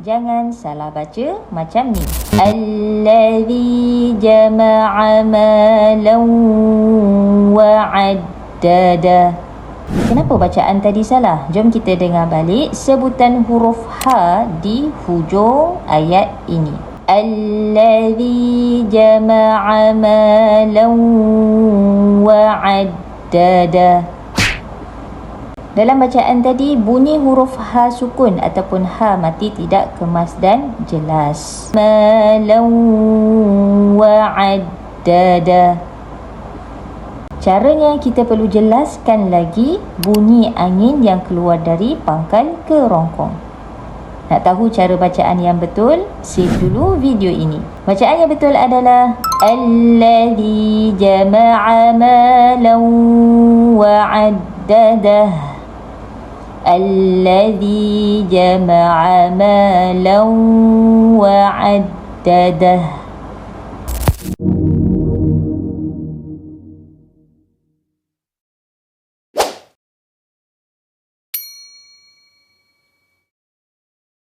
Jangan salah baca macam ni. Allazi jama'a malan wa 'addada. Kenapa bacaan tadi salah? Jom kita dengar balik sebutan huruf ha di hujung ayat ini. Allazi jama'a malan wa 'addada. Dalam bacaan tadi, bunyi huruf ha sukun ataupun ha mati tidak kemas dan jelas. Malan wa'addada. Caranya kita perlu jelaskan lagi bunyi angin yang keluar dari pangkal kerongkong. Nak tahu cara bacaan yang betul? Save dulu video ini. Bacaan yang betul adalah Allazi jama'a malan wa'addada. الذي جمع مالا وعدده.